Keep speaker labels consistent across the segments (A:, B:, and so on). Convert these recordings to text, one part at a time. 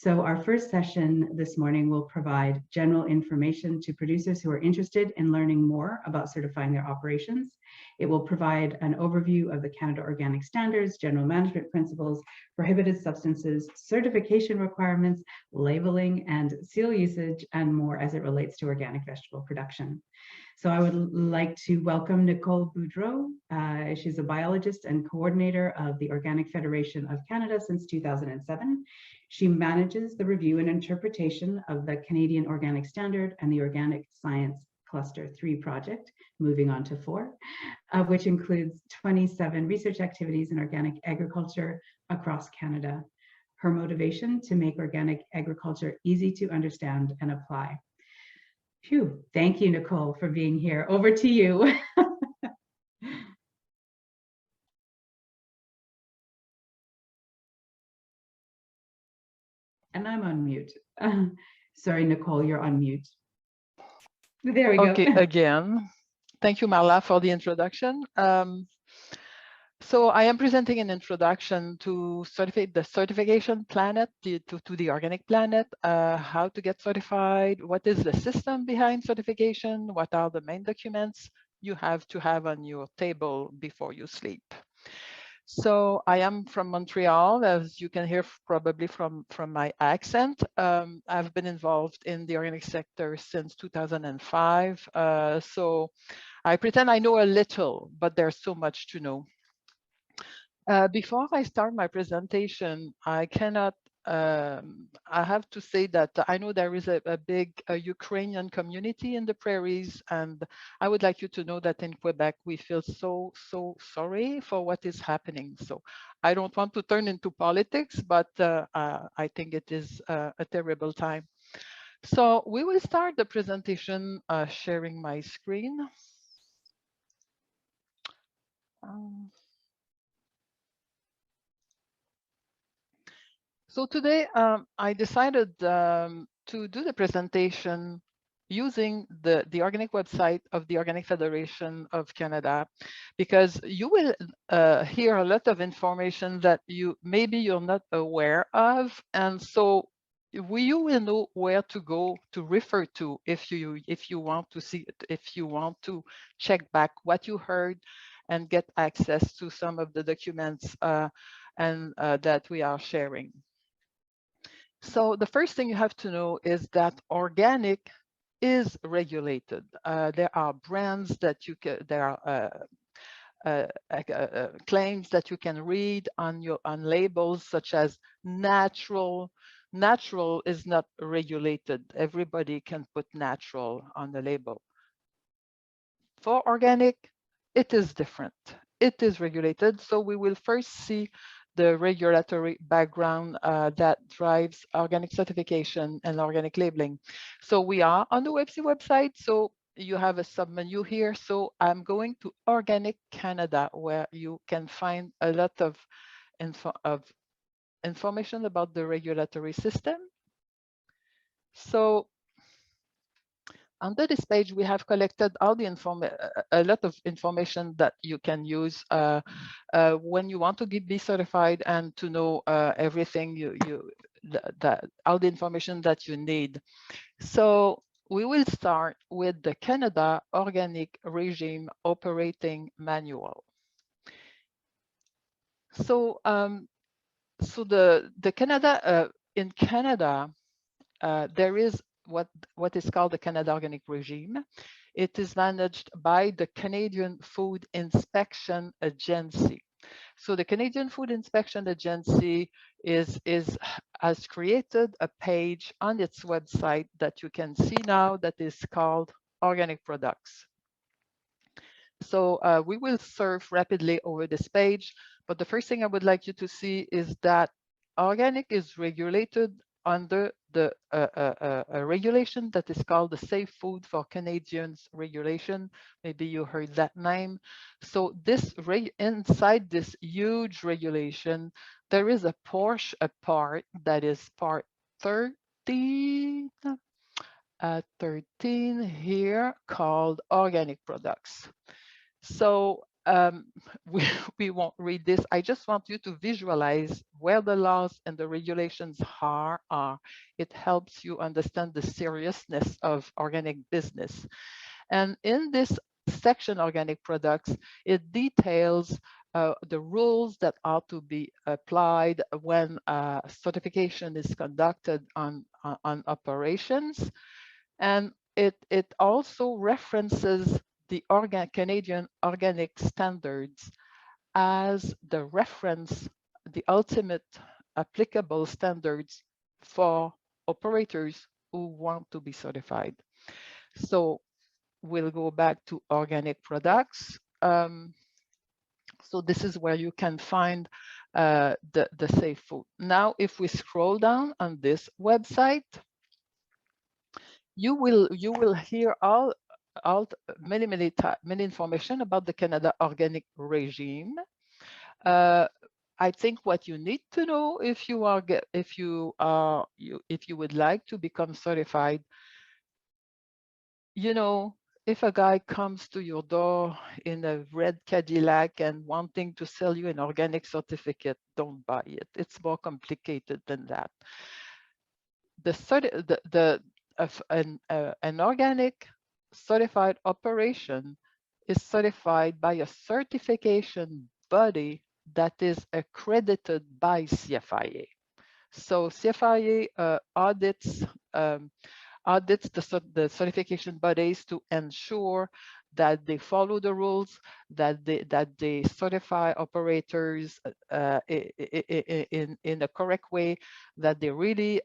A: So our first session this morning will provide general information to producers who are interested in learning more about certifying their operations. It will provide an overview of the Canada Organic Standards, general management principles, prohibited substances, certification requirements, labeling and seal usage, and more as it relates to organic vegetable production. So I would like to welcome Nicole Boudreau. She's a biologist and coordinator of the Organic Federation of Canada since 2007. She manages the review and interpretation of the Canadian Organic Standard and the Organic Science Cluster 3 project, moving on to 4, which includes 27 research activities in organic agriculture across Canada. Her motivation to make organic agriculture easy to understand and apply. Phew, thank you, Nicole, for being here. Over to you. And I'm on mute. Sorry, Nicole, you're on mute. There we go.
B: Okay, again, thank you, Marla, for the introduction. So I am presenting an introduction to the certification planet, to the organic planet, how to get certified, what is the system behind certification, what are the main documents you have to have on your table before you sleep. So I am from Montreal, as you can hear probably from my accent. I've been involved in the organic sector since 2005. So I pretend I know a little, but there's so much to know. Before I start my presentation, I have to say that I know there is a big Ukrainian community in the Prairies, and I would like you to know that in Quebec, we feel so sorry for what is happening. So I don't want to turn into politics, but I think it is a terrible time. So we will start the presentation sharing my screen. So today I decided to do the presentation using the organic website of the Organic Federation of Canada, because you will hear a lot of information that maybe you're not aware of, and so you will know where to go to refer to if you want to see, if you want to check back what you heard and get access to some of the documents that we are sharing. So the first thing you have to know is that organic is regulated. There are brands that you can, there are claims that you can read on labels such as natural. Natural is not regulated. Everybody can put natural on the label. For organic, it is different. It is regulated. So we will first see the regulatory background that drives organic certification and organic labeling. So we are on the website. So you have a submenu here. So I'm going to Organic Canada, where you can find a lot of information about the regulatory system. So under this page, we have collected all the a lot of information that you can use when you want to be certified and to know everything all the information that you need. So we will start with the Canada Organic Regime Operating Manual. So the Canada in Canada there is what is called the Canada Organic Regime. It is managed by the Canadian Food Inspection Agency. So the Canadian Food Inspection Agency has created a page on its website that you can see now that is called Organic Products. So we will surf rapidly over this page, but the first thing I would like you to see is that organic is regulated under the regulation that is called the Safe Food for Canadians regulation. Maybe you heard that name. So this inside this huge regulation, there is a part that is part 13 here called organic products. So um, we won't read this. I just want you to visualize where the laws and the regulations are. It helps you understand the seriousness of organic business. And in this section, organic products, it details the rules that are to be applied when certification is conducted on operations. And it also references the Canadian organic standards as the reference, the ultimate applicable standards for operators who want to be certified. So we'll go back to organic products. So this is where you can find the safe food. Now, if we scroll down on this website, you will hear many information about the Canada organic regime. I think what you need to know if you would like to become certified, you know, if a guy comes to your door in a red Cadillac and wanting to sell you an organic certificate, don't buy it. It's more complicated than that. An organic certified operation is certified by a certification body that is accredited by CFIA. So CFIA audits the certification bodies to ensure that they follow the rules, that they certify operators in a correct way, that they really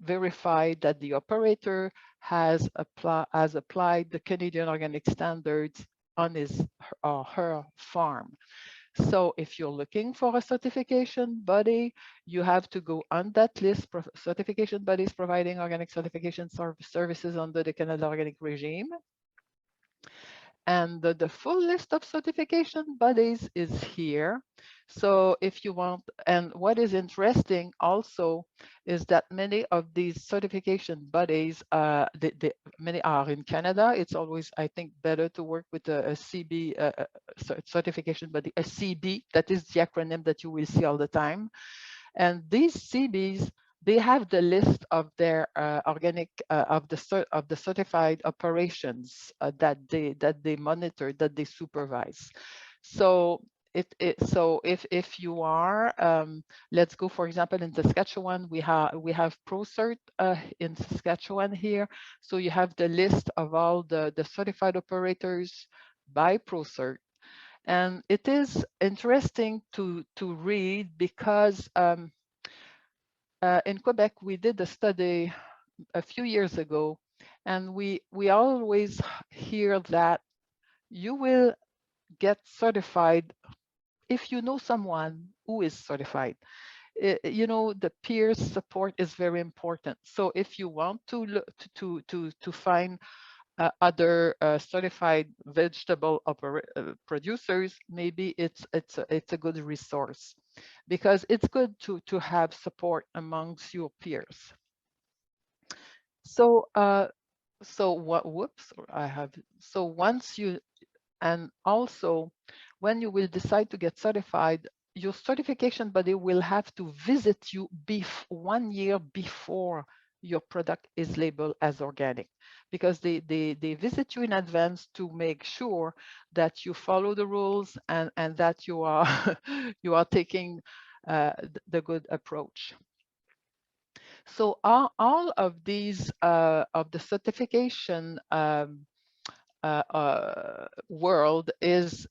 B: verify that the operator has applied the Canadian organic standards on his or her farm. So if you're looking for a certification body, you have to go on that list, certification bodies providing organic certification services under the Canada Organic Regime. And the full list of certification bodies is here. So if you want, and what is interesting also is that many of these certification bodies, many are in Canada. It's always, I think, better to work with a CB certification body, a CB, that is the acronym that you will see all the time. And these CBs, they have the list of their organic of the certified operations that they monitor, that they supervise. So so if you are, let's go, for example, in Saskatchewan, we have ProCert in Saskatchewan here. So you have the list of all the certified operators by ProCert. And it is interesting to read because in Quebec, we did a study a few years ago, and we always hear that you will get certified if you know someone who is certified. You know, the peer support is very important. So if you want to look to find other certified vegetable producers, maybe it's a good resource, because it's good to have support amongst your peers. So once you, and also when you will decide to get certified, your certification body will have to visit you 1 year before your product is labeled as organic, because they visit you in advance to make sure that you follow the rules and that you are you are taking the good approach. So all of these of the certification world is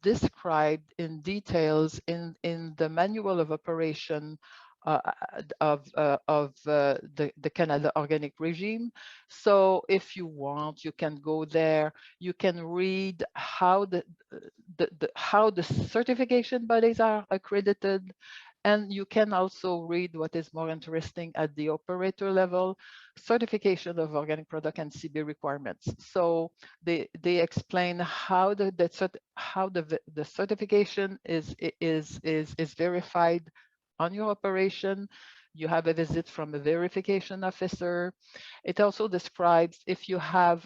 B: described in details in the manual of operation of the Canada Organic Regime. So if you want, you can go there. You can read how how the certification bodies are accredited. And you can also read what is more interesting at the operator level, certification of organic product and CB requirements. So they explain how the certification is verified on your operation. you have a visit from a verification officer. It also describes if you have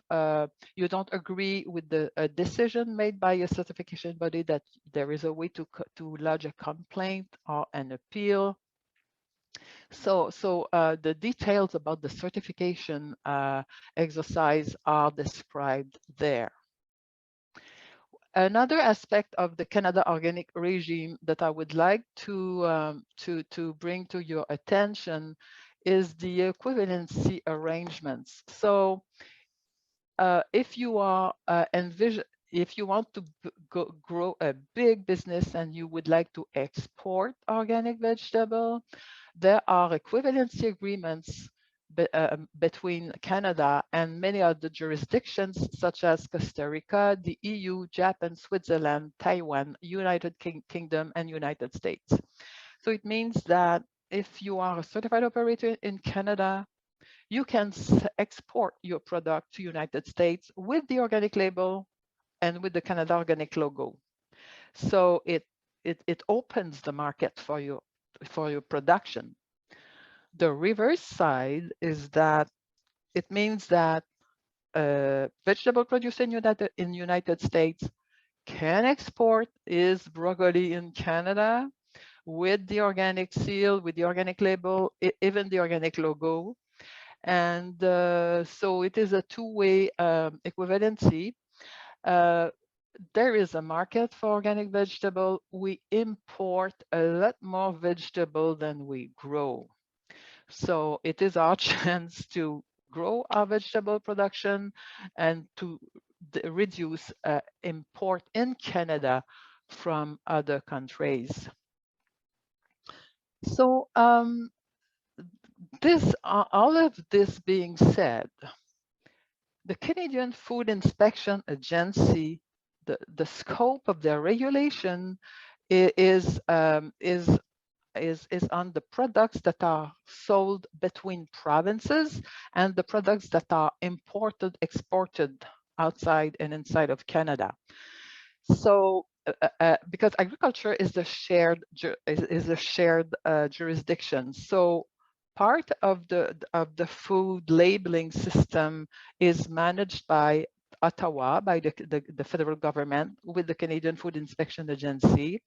B: you don't agree with the decision made by a certification body, that there is a way to lodge a complaint or an appeal. So the details about the certification exercise are described there. Another aspect of the Canada Organic regime that I would like to bring to your attention is the equivalency arrangements. So if you are if you want to grow a big business and you would like to export organic vegetable, there are equivalency agreements between Canada and many other jurisdictions, such as Costa Rica, the EU, Japan, Switzerland, Taiwan, United Kingdom, and United States. So it means that if you are a certified operator in Canada, you can export your product to United States with the organic label and with the Canada Organic logo. So it opens the market for your production. The reverse side is that it means that a vegetable producer in United States can export his broccoli in Canada with the organic seal, with the organic label, even the organic logo. And so it is a two-way equivalency. There is a market for organic vegetable. We import a lot more vegetable than we grow. So it is our chance to grow our vegetable production and to reduce import in Canada from other countries. So all of this being said, the Canadian Food Inspection Agency, the scope of their regulation is on the products that are sold between provinces and the products that are imported, exported outside and inside of Canada. So because agriculture is a shared jurisdiction, so part of the food labeling system is managed by Ottawa, by the federal government, with the Canadian Food Inspection Agency.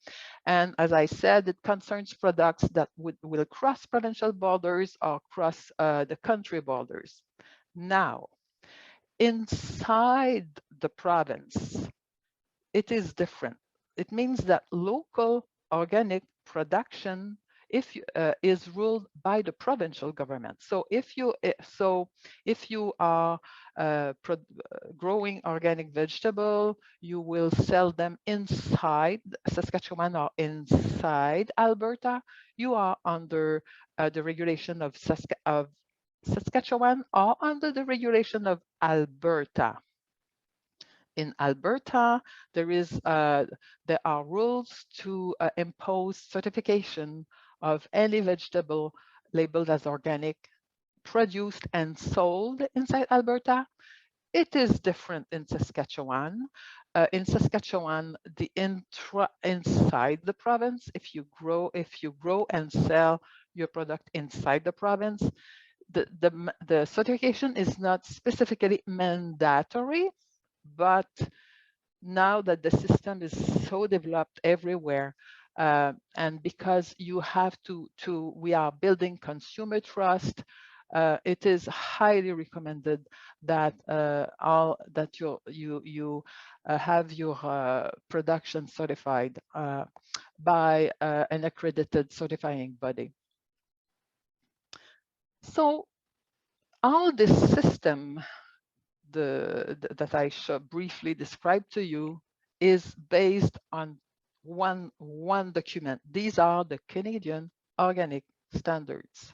B: And as I said, it concerns products that will cross provincial borders or cross the country borders. Now, inside the province, it is different. It means that local organic production is ruled by the provincial government. So if you are growing organic vegetable, you will sell them inside Saskatchewan or inside Alberta. You are under the regulation of Saskatchewan or under the regulation of Alberta. In Alberta, there are rules to impose certification of any vegetable labeled as organic, produced and sold inside Alberta. It is different in Saskatchewan. In Saskatchewan, inside the province, if you grow and sell your product inside the province, the certification is not specifically mandatory. But now that the system is so developed everywhere, and because we are building consumer trust, it is highly recommended that you have your production certified by an accredited certifying body. So all this system that I should briefly describe to you is based on one document. These are the Canadian Organic Standards.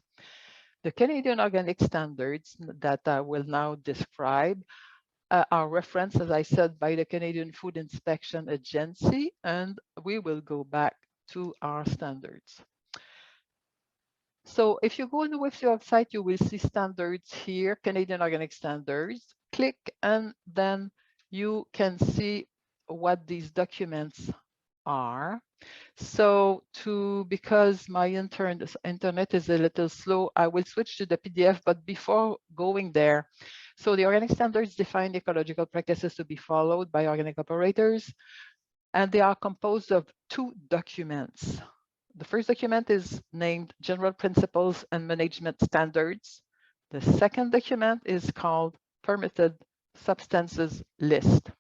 B: The Canadian Organic Standards that I will now describe are referenced, as I said, by the Canadian Food Inspection Agency, and we will go back to our standards. So if you go on the website, you will see standards here, Canadian Organic Standards. Click and then you can see what these documents are. So because my internet is a little slow, I will switch to the PDF, but before going there, so the organic standards define ecological practices to be followed by organic operators, and they are composed of 2 documents. The first document is named General Principles and Management Standards. The second document is called Permitted Substances List.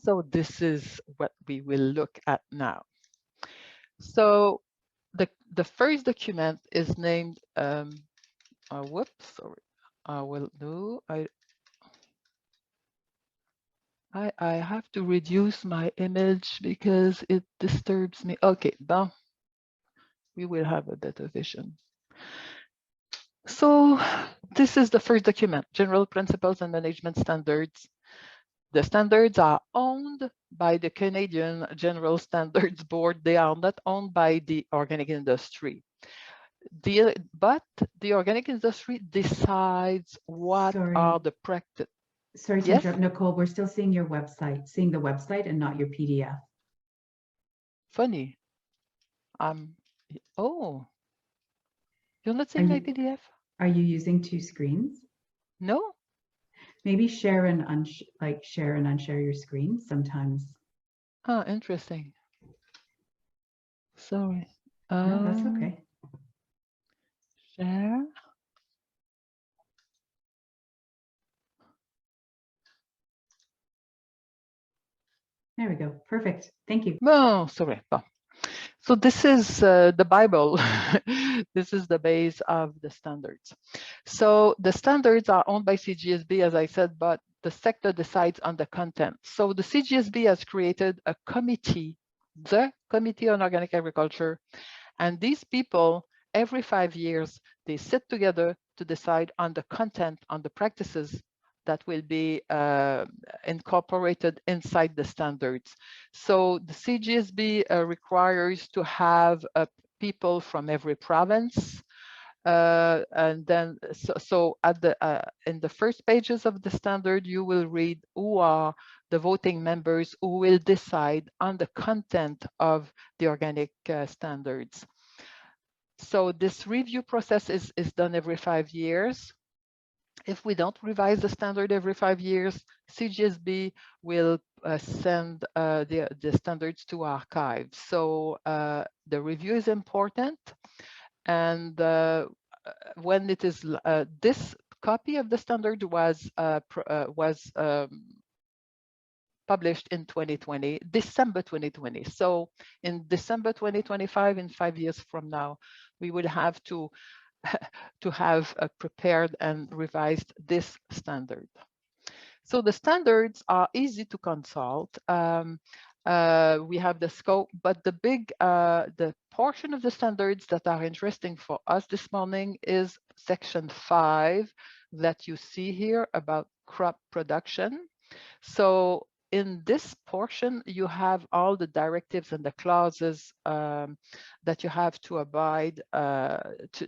B: So this is what we will look at now. So the first document is named, whoops, sorry, I will do, I have to reduce my image because it disturbs me. Okay, now we will have a better vision. So this is the first document, General Principles and Management Standards. The standards are owned by the Canadian General Standards Board. They are not owned by the organic industry. But the organic industry decides what are the practice.
A: Sorry to interrupt, Nicole. We're still seeing your website, seeing the website and not your PDF.
B: Funny. Oh, you're not seeing my PDF?
A: Are you using 2 screens?
B: No.
A: Maybe share and share and unshare your screen sometimes.
B: Oh, interesting. Sorry.
A: No, that's okay.
B: Share.
A: There we go. Perfect. Thank you.
B: No, sorry. So this is the Bible. This is the base of the standards. So the standards are owned by CGSB, as I said, but the sector decides on the content. So the CGSB has created a committee, the Committee on Organic Agriculture, and these people, every 5 years, they sit together to decide on the content, on the practices that will be incorporated inside the standards. So the CGSB requires to have people from every province. And then, so at the in the first pages of the standard, you will read who are the voting members who will decide on the content of the organic standards. So this review process is done every 5 years. If we don't revise the standard every 5 years, CGSB will send the standards to archives. So the review is important. And when it is, this copy of the standard was published in 2020, December 2020. So in December 2025, in 5 years from now, we will have to have prepared and revised this standard. So the standards are easy to consult. We have the scope, but the portion of the standards that are interesting for us this morning is section 5 that you see here about crop production. So in this portion, you have all the directives and the clauses that you have to abide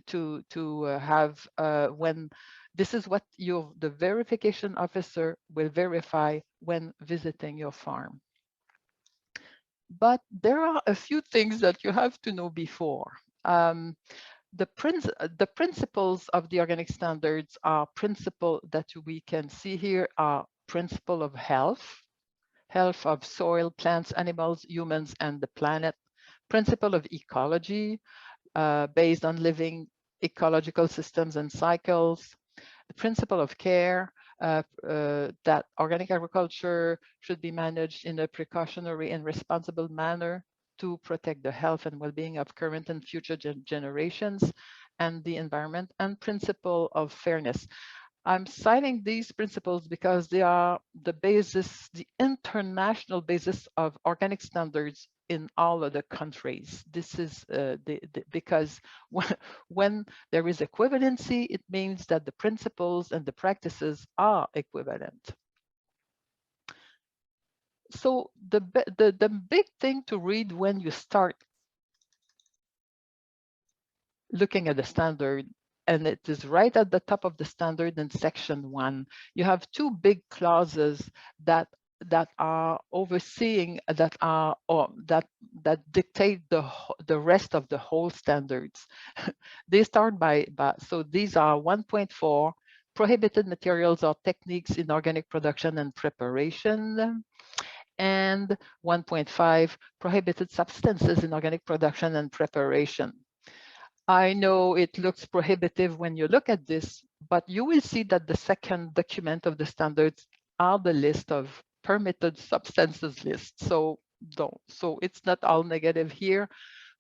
B: to have when this is what the verification officer will verify when visiting your farm. But there are a few things that you have to know before. The principles of the organic standards are principles that we can see here are principle of health of soil, plants, animals, humans, and the planet, principle of ecology, based on living ecological systems and cycles, the principle of care, that organic agriculture should be managed in a precautionary and responsible manner to protect the health and well-being of current and future generations and the environment, and principle of fairness. I'm citing these principles because they are the basis, the international basis of organic standards in all of the countries. This is because when there is equivalency, it means that the principles and the practices are equivalent. So the big thing to read when you start looking at the standard, and it is right at the top of the standard in section 1, you have 2 big clauses that that are overseeing, that are, or that dictate the rest of the whole standards. They start so these are 1.4, prohibited materials or techniques in organic production and preparation, and 1.5, prohibited substances in organic production and preparation. I know it looks prohibitive when you look at this, but you will see that the second document of the standards are the list of permitted substances list. So it's not all negative here,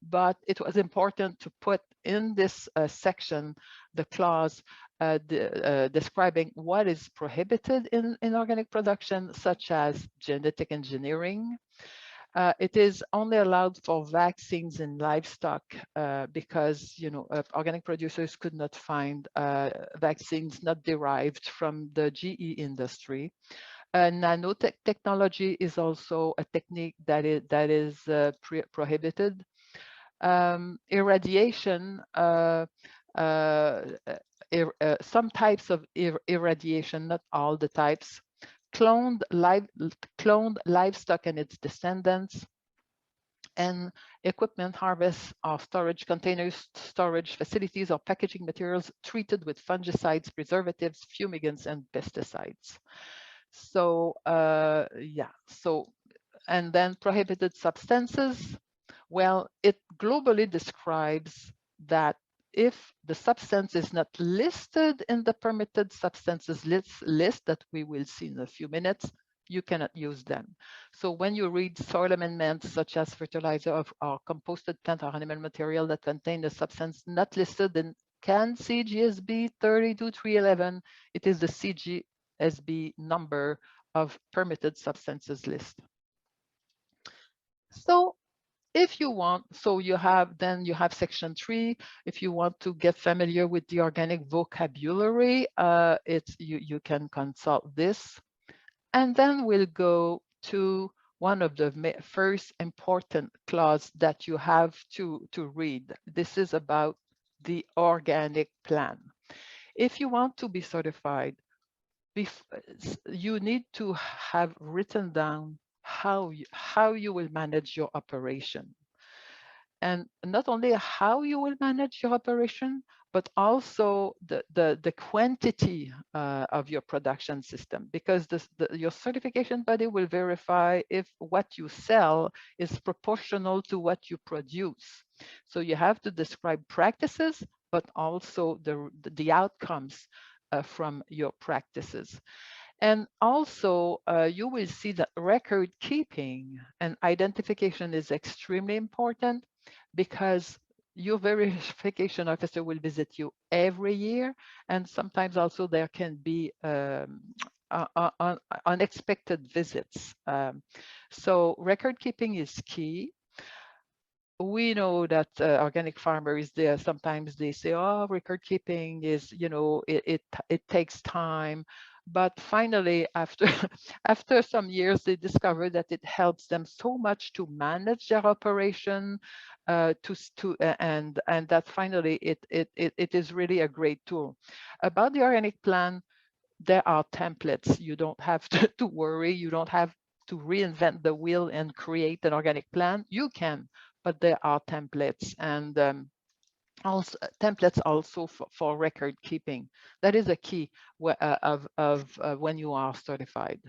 B: but it was important to put in this section the clause describing what is prohibited in organic production, such as genetic engineering. It is only allowed for vaccines in livestock because, organic producers could not find vaccines not derived from the GE industry. Nanotechnology is also a technique that is prohibited. Irradiation, some types of irradiation, not all the types. Cloned livestock and its descendants, and equipment, harvest or storage containers, storage facilities, or packaging materials treated with fungicides, preservatives, fumigants, and pesticides. So and then prohibited substances. Well, it globally describes that if the substance is not listed in the permitted substances list that we will see in a few minutes, you cannot use them. So when you read soil amendments such as fertilizer or composted plant or animal material that contain a substance not listed in CAN CGSB 32311, it is the CGSB number of permitted substances list. So if you want, you have section 3. If you want to get familiar with the organic vocabulary, you can consult this. And then we'll go to one of the first important clause that you have to read. This is about the organic plan. If you want to be certified, you need to have written down how you will manage your operation. And not only how you will manage your operation, but also the quantity of your production system, because your certification body will verify if what you sell is proportional to what you produce. So you have to describe practices, but also the outcomes from your practices. And also, you will see that record keeping and identification is extremely important, because your verification officer will visit you every year, and sometimes also there can be unexpected visits. So record keeping is key. We know that organic farmers, sometimes they say, oh, record keeping is, it takes time. But finally, after some years, they discover that it helps them so much to manage their operation, and that finally it is really a great tool. About the organic plan, there are templates. You don't have to worry. You don't have to reinvent the wheel and create an organic plan. You can, but there are templates, and also templates also for record keeping. That is a key of when you are certified.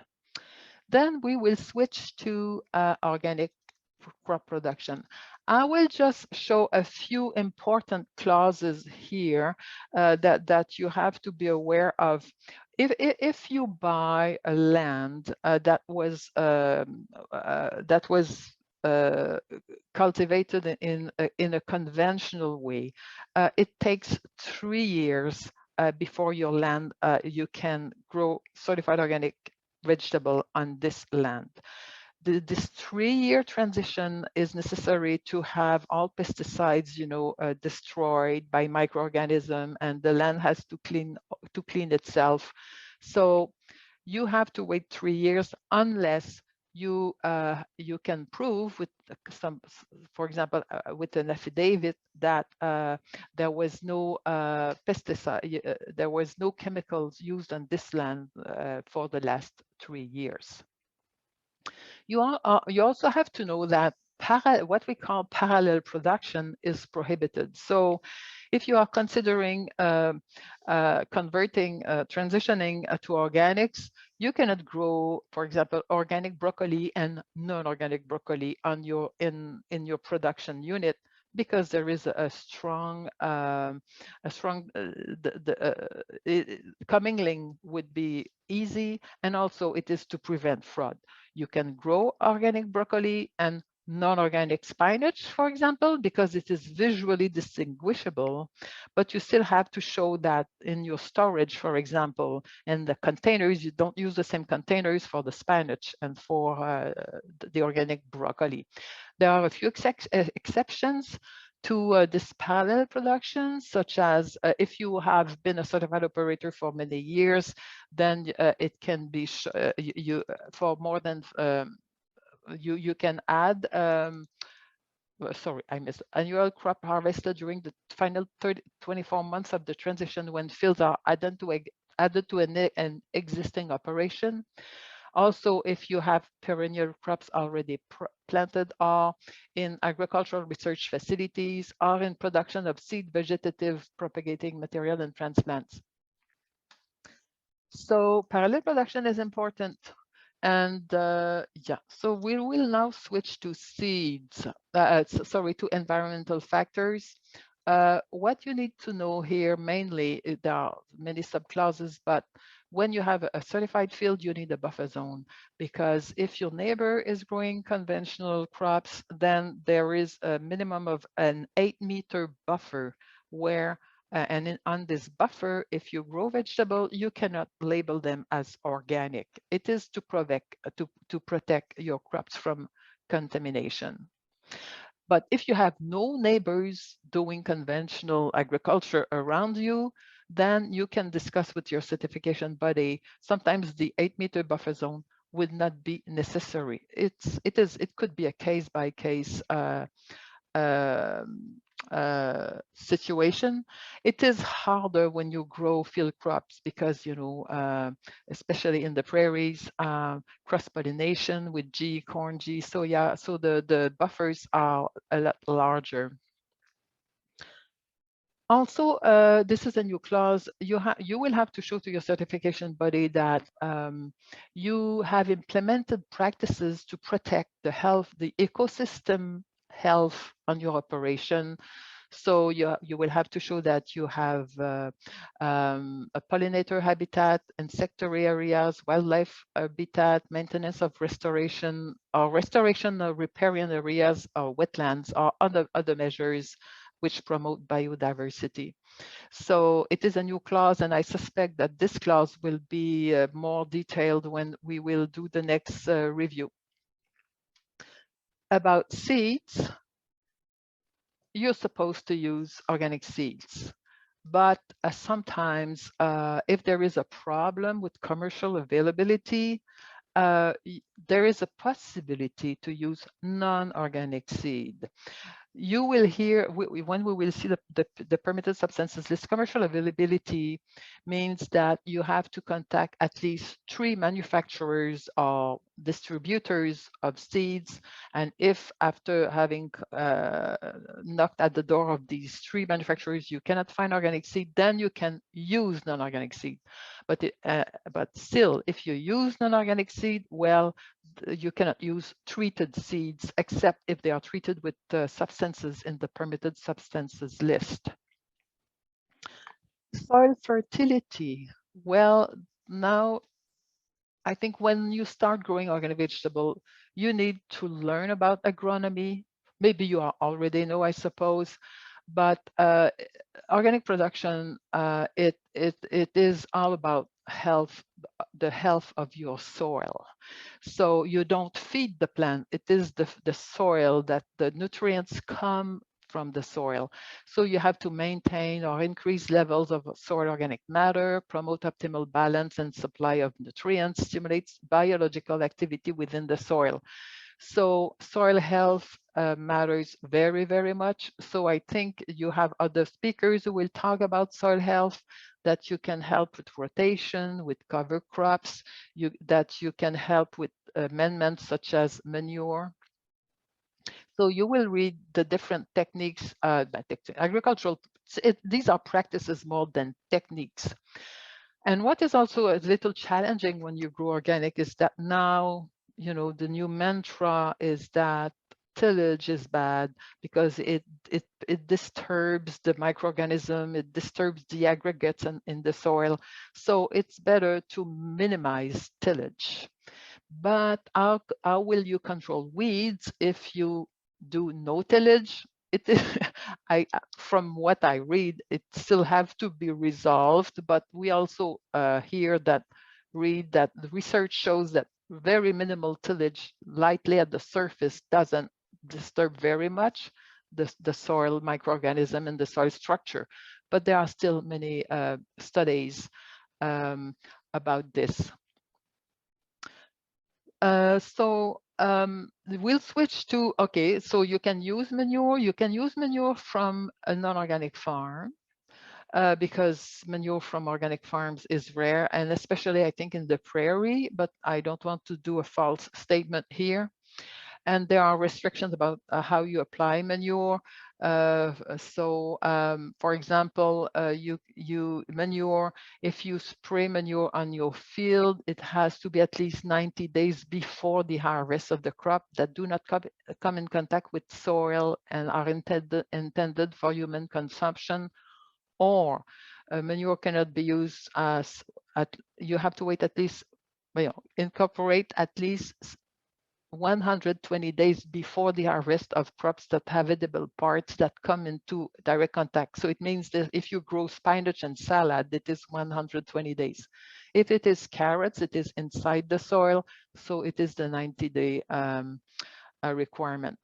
B: Then we will switch to organic crop production. I will just show a few important clauses here that you have to be aware of. If you buy a land that was cultivated in a conventional way, it takes 3 years before your land you can grow certified organic vegetable on this land. This 3-year transition is necessary to have all pesticides, destroyed by microorganisms, and the land has to clean itself. So you have to wait 3 years unless you can prove with for example, with an affidavit that there was no pesticide, there was no chemicals used on this land for the last 3 years. You also have to know that what we call parallel production is prohibited. So if you are considering converting, transitioning to organics, you cannot grow, for example, organic broccoli and non-organic broccoli on in your production unit, because there is a strong commingling would be easy, and also it is to prevent fraud. You can grow organic broccoli and non-organic spinach, for example, because it is visually distinguishable, but you still have to show that in your storage, for example, and the containers, you don't use the same containers for the spinach and for the organic broccoli. There are a few exceptions to this parallel production, such as if you have been a certified operator for many years, then it can be for more than you can add sorry, I missed annual crop harvested during the final 24 months of the transition when fields are added to an existing operation. Also, if you have perennial crops already planted, or in agricultural research facilities, or in production of seed vegetative propagating material and transplants. So parallel production is important. And yeah, so we will now switch to seeds, sorry, to environmental factors. What you need to know here mainly, there are many subclauses, but when you have a certified field, you need a buffer zone, because if your neighbor is growing conventional crops, then there is a minimum of an 8-meter buffer where on this buffer, if you grow vegetable, you cannot label them as organic. It is to protect your crops from contamination. But if you have no neighbors doing conventional agriculture around you, then you can discuss with your certification body. Sometimes the 8-meter buffer zone would not be necessary. It could be a case-by-case situation. It is harder when you grow field crops because, especially in the prairies, cross-pollination with corn, soya, so the buffers are a lot larger. Also, this is a new clause. You will have to show to your certification body that you have implemented practices to protect the health, the ecosystem health on your operation. So you will have to show that you have a pollinator habitat, insectary areas, wildlife habitat, maintenance of restoration or riparian areas or wetlands, or other measures which promote biodiversity. So it is a new clause, and I suspect that this clause will be more detailed when we will do the next review. About seeds, you're supposed to use organic seeds, but sometimes if there is a problem with commercial availability, there is a possibility to use non-organic seed. You will hear, when we will see the permitted substances list, commercial availability means that you have to contact at least 3 manufacturers or distributors of seeds. And if after having knocked at the door of these 3 manufacturers, you cannot find organic seed, then you can use non-organic seed. But still, if you use non-organic seed, well, you cannot use treated seeds except if they are treated with substances in the permitted substances list. Soil fertility. Well, now I think when you start growing organic vegetable, you need to learn about agronomy. Maybe you already know, I suppose, but organic production, it is all about health, the health of your soil. So you don't feed the plant, it is the soil, that the nutrients come from the soil. So you have to maintain or increase levels of soil organic matter, promote optimal balance and supply of nutrients, stimulates biological activity within the soil. So soil health matters very, very much. So I think you have other speakers who will talk about soil health, that you can help with rotation, with cover crops, that you can help with amendments such as manure. So you will read the different techniques, agricultural, these are practices more than techniques. And what is also a little challenging when you grow organic is that now, you know, the new mantra is that tillage is bad because it disturbs the microorganism, it disturbs the aggregates in the soil. So it's better to minimize tillage. But how will you control weeds if you do no tillage? It is, from what I read, it still have to be resolved. But we also read that the research shows that very minimal tillage, lightly at the surface, doesn't disturb very much the soil microorganism and the soil structure. But there are still many studies about this. We'll switch to, okay, so you can use manure from a non-organic farm because manure from organic farms is rare, and especially I think in the prairie, but I don't want to do a false statement here. And there are restrictions about how you apply manure. For example, manure, if you spray manure on your field, it has to be at least 90 days before the harvest of the crop that do not come in contact with soil and are intended for human consumption, or manure cannot be used you have to wait at least, incorporate at least 120 days before the harvest of crops that have edible parts that come into direct contact. So it means that if you grow spinach and salad, it is 120 days. If it is carrots, it is inside the soil, so it is the 90-day requirement.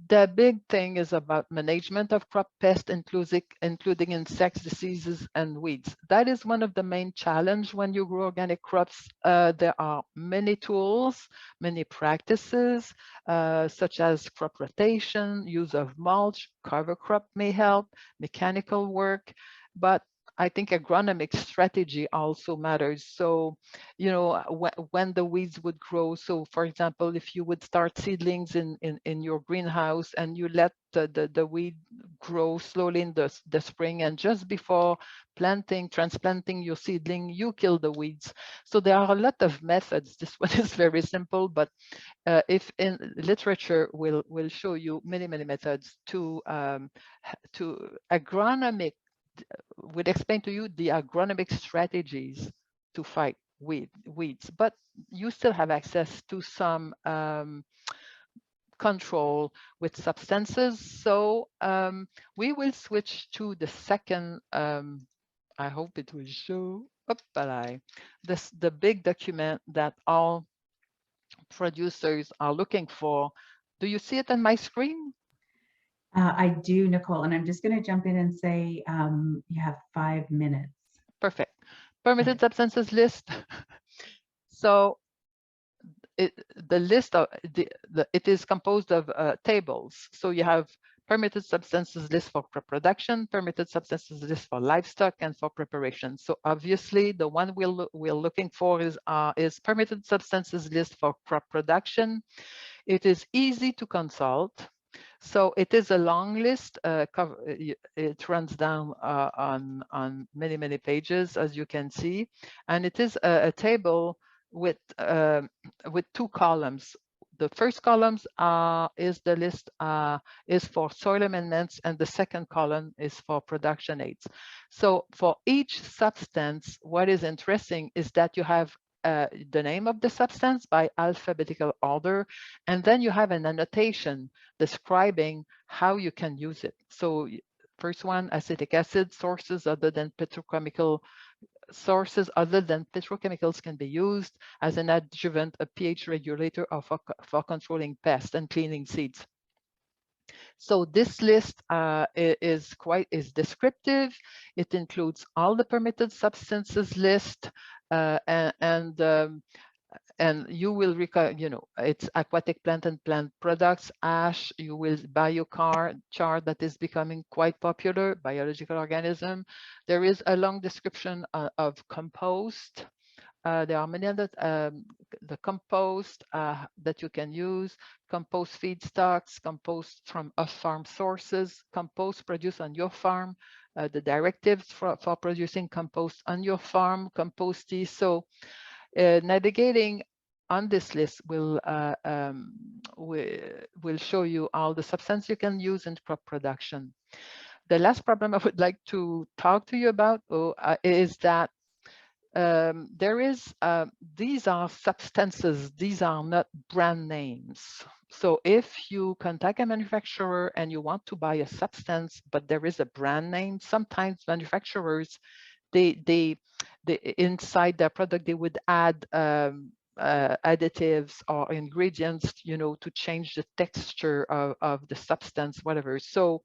B: The big thing is about management of crop pests, including insects, diseases, and weeds. That is one of the main challenges when you grow organic crops. There are many tools, many practices, such as crop rotation, use of mulch, cover crop may help, mechanical work, but I think agronomic strategy also matters. So, you know, when the weeds would grow. So for example, if you would start seedlings in your greenhouse and you let the weed grow slowly in the spring, and just before transplanting your seedling, you kill the weeds. So there are a lot of methods. This one is very simple, but if in literature will show you many methods to agronomic, would explain to you the agronomic strategies to fight weeds, but you still have access to some control with substances. So we will switch to the second, I hope it will show, the big document that all producers are looking for. Do you see it on my screen?
A: I do, Nicole, and I'm just going to jump in and say you have 5 minutes.
B: Perfect. Permitted substances list. So the list of it is composed of tables. So you have permitted substances list for crop production, permitted substances list for livestock, and for preparation. So obviously, the one we're looking for is permitted substances list for crop production. It is easy to consult. So it is a long list. It runs down on many pages, as you can see, and it is a table with 2 columns. The first column is the list is for soil amendments, and the second column is for production aids. So for each substance, what is interesting is that you have the name of the substance by alphabetical order, and then you have an annotation describing how you can use it. So first one, acetic acid, sources other than petrochemicals can be used as an adjuvant, a pH regulator, or for controlling pests and cleaning seeds. So this list is descriptive. It includes all the permitted substances list, and you will it's aquatic plant and plant products, ash, you will biochar that is becoming quite popular, biological organism. There is a long description of compost, There are many other, the compost that you can use, compost feedstocks, compost from off-farm sources, compost produced on your farm, the directives for producing compost on your farm, compost tea. So navigating on this list will show you all the substance you can use in crop production. The last problem I would like to talk to you about is that these are substances, these are not brand names. So if you contact a manufacturer and you want to buy a substance, but there is a brand name, sometimes manufacturers, they inside their product, they would add additives or ingredients, to change the texture of the substance, whatever. So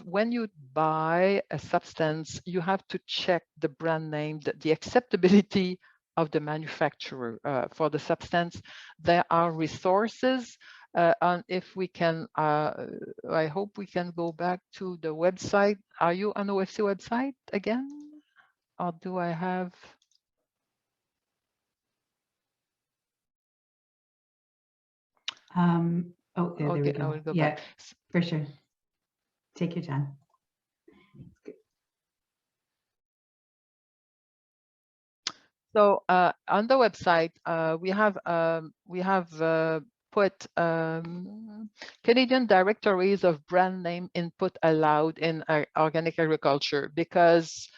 B: when you buy a substance, you have to check the brand name, the acceptability of the manufacturer for the substance. There are resources, and if we can, I hope we can go back to the website. Are you on the OFC website again? Or do I have?
A: There we go.
B: I will go
A: yeah,
B: back.
A: for sure. Take your time.
B: So on the website, we have put Canadian directories of brand name input allowed in organic agriculture, because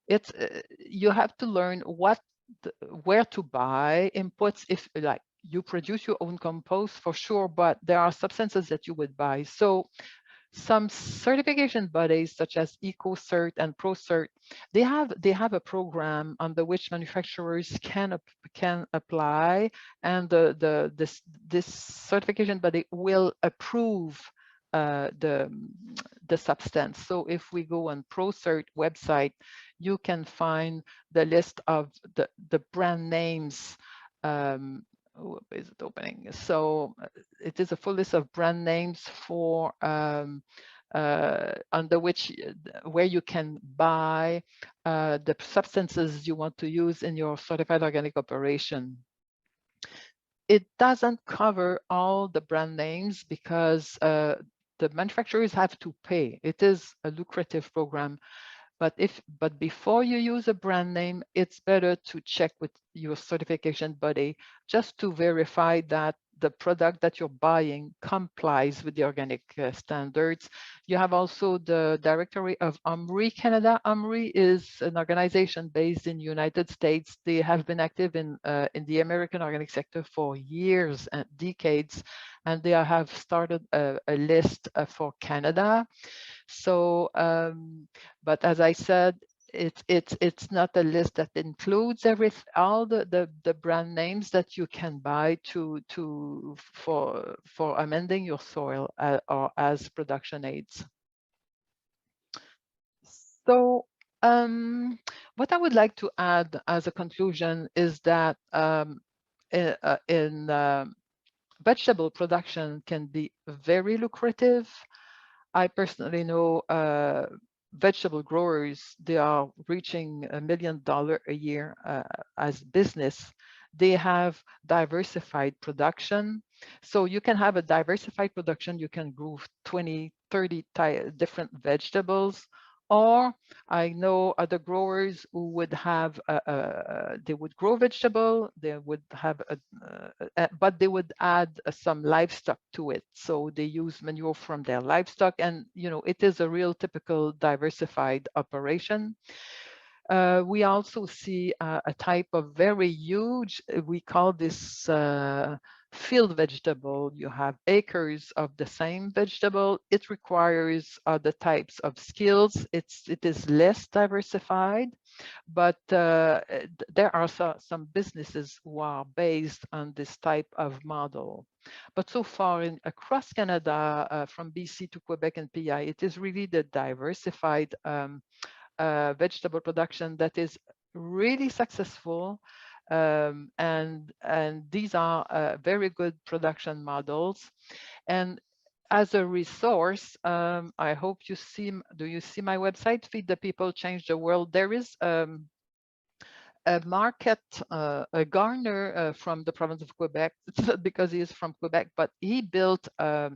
B: it's you have to learn where to buy inputs. If like you produce your own compost, for sure, but there are substances that you would buy. So some certification bodies such as EcoCert and ProCert, they have a program under which manufacturers can apply, and this certification body will approve the substance. So if we go on ProCert website, you can find the list of the brand names. Is it opening? So it is a full list of brand names for under which where you can buy the substances you want to use in your certified organic operation. It doesn't cover all the brand names because the manufacturers have to pay. It is a lucrative program. But before you use a brand name, it's better to check with your certification body just to verify that the product that you're buying complies with the organic standards. You have also the directory of OMRI Canada. OMRI is an organization based in the United States. They have been active in the American organic sector for years and decades, and they have started a list for Canada. So, but as I said, it's not a list that includes all the brand names that you can buy for amending your soil or as production aids. So what I would like to add as a conclusion is that vegetable production can be very lucrative. I personally know vegetable growers, they are reaching $1 million a year as business. They have diversified production. So you can have a diversified production. You can grow 20, 30 different vegetables. Or I know other growers who would have, they would grow vegetable, they would have, but they would add some livestock to it. So they use manure from their livestock, and it is a real typical diversified operation. We also see a type of very huge, we call this field vegetable. You have acres of the same vegetable. It requires other types of skills. It is less diversified, but there are some businesses who are based on this type of model. But so far across Canada, from BC to Quebec and PI, it is really the diversified vegetable production that is really successful. And these are very good production models. And as a resource, I hope you see, do you see my website, Feed the People, Change the World? There is a market, a gardener from the province of Quebec. It's not because he is from Quebec, but he built a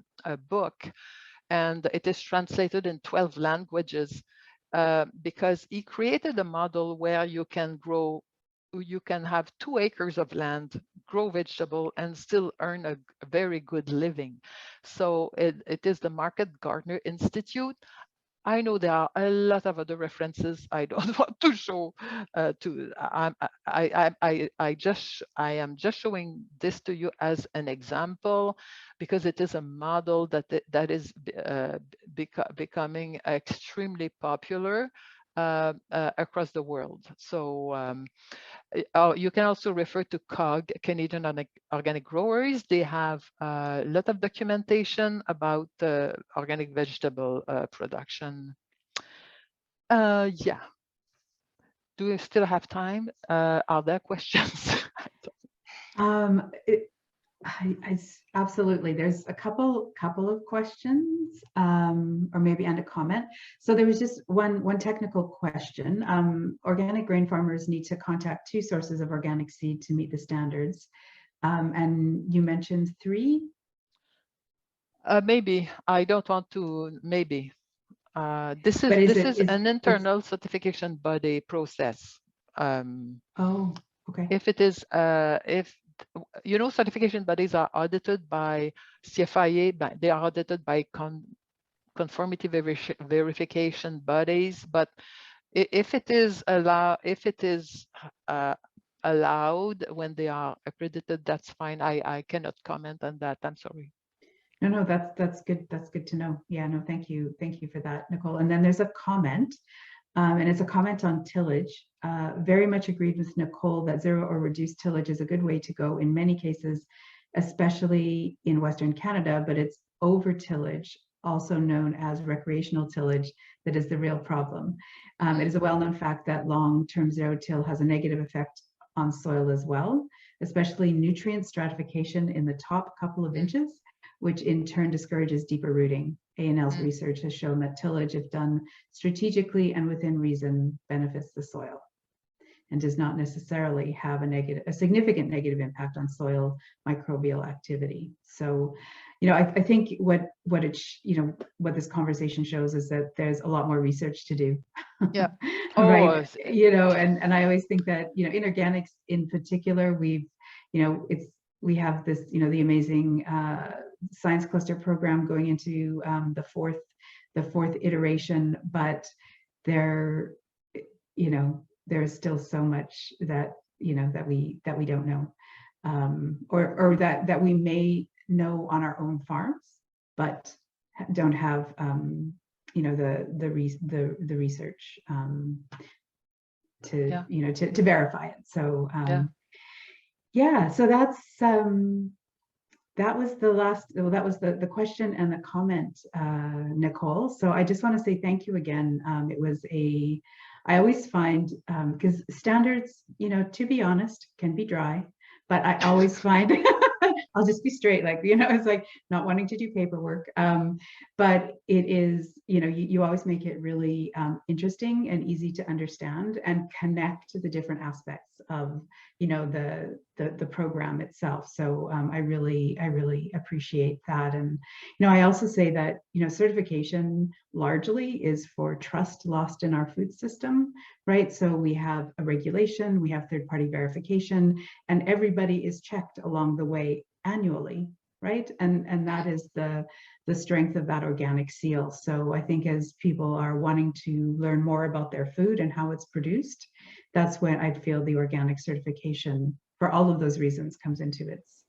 B: book, and it is translated in 12 languages because he created a model where you can have 2 acres of land, grow vegetable, and still earn a very good living. So it is the Market Gardener Institute. I know there are a lot of other references I don't want to show. I am just showing this to you as an example because it is a model that is becoming extremely popular across the world. So you can also refer to COG, Canadian Organic Growers. They have a lot of documentation about organic vegetable production. Yeah. Do we still have time? Are there questions?
A: Absolutely. There's a couple of questions, or maybe and a comment. So there was just one technical question. Organic grain farmers need to contact 2 sources of organic seed to meet the standards, and you mentioned 3.
B: Maybe I don't want to. Maybe this is an internal certification body process.
A: Oh, okay.
B: If it is you know, certification bodies are audited by CFIA, but they are audited by conformity verification bodies. But if it is allowed when they are accredited, that's fine. I cannot comment on that. I'm sorry.
A: No, that's good. That's good to know. Yeah, no, thank you for that, Nicole. And then there's a comment. And it's a comment on tillage. Very much agreed with Nicole that 0 or reduced tillage is a good way to go in many cases, especially in Western Canada, but it's over tillage, also known as recreational tillage, that is the real problem. It is a well-known fact that long-term 0 till has a negative effect on soil as well, especially nutrient stratification in the top couple of inches, which in turn discourages deeper rooting. A&L's research has shown that tillage, if done strategically and within reason, benefits the soil and does not necessarily have a significant negative impact on soil microbial activity. So, you know, I think what this conversation shows is that there's a lot more research to do.
B: Yeah.
A: Right. You know, and I always think that, you know, in organics in particular, we have this, you know, the amazing science cluster program going into the fourth iteration, but there is still so much that that we don't know, or that we may know on our own farms, but don't have the research to verify it. So so that was the last. Well, that was the question and the comment, Nicole. So I just want to say thank you again. It was I always find, because standards, to be honest, can be dry, but I always find, I'll just be straight, it's like not wanting to do paperwork. But it is, you always make it really interesting and easy to understand and connect to the different aspects of, the program itself. So I really appreciate that. And, I also say that, certification largely is for trust lost in our food system, right? So we have a regulation, we have third-party verification, and everybody is checked along the way annually, right? And that is the strength of that organic seal. So I think as people are wanting to learn more about their food and how it's produced, that's when I feel the organic certification, for all of those reasons, comes into its